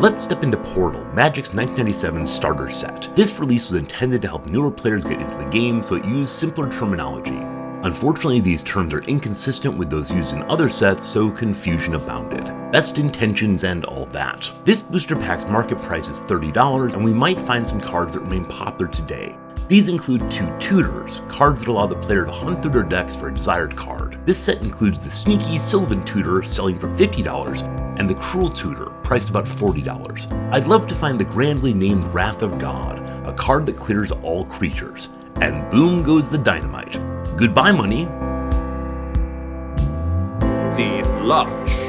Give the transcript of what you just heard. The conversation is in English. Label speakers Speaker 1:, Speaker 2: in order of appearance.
Speaker 1: Let's step into Portal, Magic's 1997 starter set. This release was intended to help newer players get into the game, so it used simpler terminology. Unfortunately, these terms are inconsistent with those used in other sets, so confusion abounded. Best intentions and all that. This booster pack's market price is $30, and we might find some cards that remain popular today. These include 2 Tutors, cards that allow the player to hunt through their decks for a desired card. This set includes the sneaky Sylvan Tutor selling for $50, and the Cruel Tutor, priced about $40. I'd love to find the grandly named Wrath of God, a card that clears all creatures. And boom goes the dynamite. Goodbye, money.
Speaker 2: The Lunch.